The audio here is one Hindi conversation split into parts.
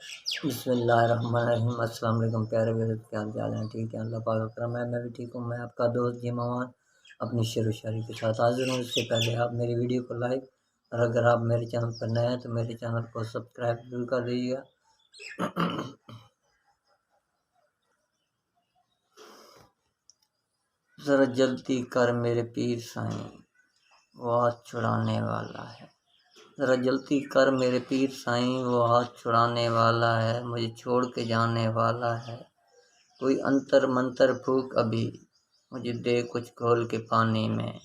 बिस्मिल्लाहिर्रहमानिर्रहीम। अस्सलाम वालेकुम प्यारे व्यूअर्स, क्या हाल चाल है? ठीक है, अल्लाह पाक का करम है, मैं भी ठीक हूँ। मैं आपका दोस्त जिमामान अपनी शेर व शायरी के साथ हाजिर हूँ। इससे पहले आप मेरी वीडियो को लाइक और अगर आप मेरे चैनल पर नए हैं तो मेरे चैनल को सब्सक्राइब जरूर कर दीजिएगा। ज़रा जल्दी कर मेरे पीर साईं, वो हाथ छुड़ाने वाला है। ज़रा जल्दी कर मेरे पीर साईं, वो हाथ छुड़ाने वाला है, मुझे छोड़ के जाने वाला है। कोई अंतर मंतर फूक अभी, मुझे दे कुछ घोल के पानी में।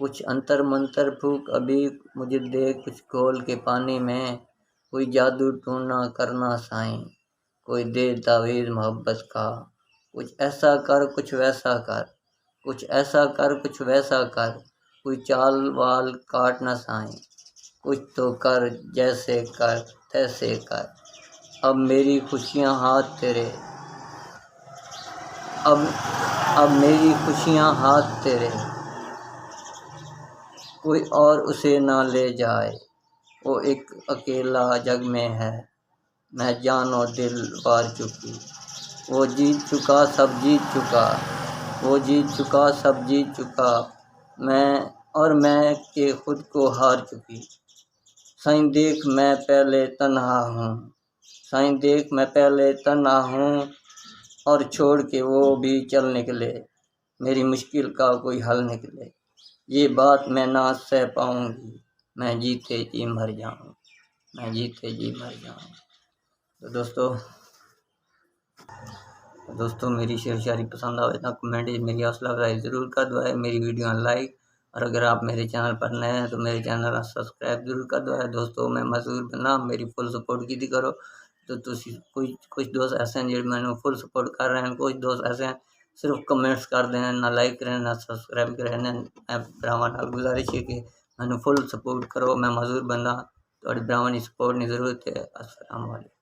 कुछ अंतर मंतर फूक अभी, मुझे दे कुछ घोल के पानी में। कोई जादू टूना करना साईं, कोई दे तावीज़ मोहब्बत का। कुछ ऐसा कर कुछ वैसा कर, कुछ ऐसा कर कुछ वैसा कर। कोई चाल वाल काटना साईं, कुछ तो कर जैसे कर तैसे कर। अब मेरी खुशियाँ हाथ तेरे, अब मेरी खुशियाँ हाथ तेरे। कोई और उसे ना ले जाए, वो एक अकेला जग में है। मैं जान और दिल वार चुकी, वो जीत चुका सब जीत चुका, वो जीत चुका सब जीत चुका। मैं के खुद को हार चुकी। साईं देख मैं पहले तन्हा हूँ, साईं देख मैं पहले तन्हा हूँ। और छोड़ के वो भी चल निकले, मेरी मुश्किल का कोई हल निकले। ये बात मैं ना सह पाऊँगी, मैं जीते जी मर जाऊँ, मैं जीते जी मर जाऊँ। तो दोस्तों मेरी शेर शायरी पसंद आवे तो कमेंट मेरी हौसला अफजाई ज़रूर कर दो है। मेरी वीडियो लाइक और अगर आप मेरे चैनल पर नए हैं तो मेरे चैनल सब्सक्राइब जरूर कर दो है। दोस्तों मैं मजबूर बना मेरी फुल सपोर्ट की करो तो कुछ दोस्त ऐसे हैं जो मैंने फुल सपोर्ट कर रहे हैं, कुछ दोस्त ऐसे हैं सिर्फ कमेंट्स कर दें, ना लाइक करें ना सब्सक्राइब करें। मैं भरावां नाल गुजारिश है कि मैंने फुल सपोर्ट करो। मैं मजबूर बंदा, थोड़ी भरावां दी सपोर्ट की जरूरत है। अस्सलाम वालेकुम।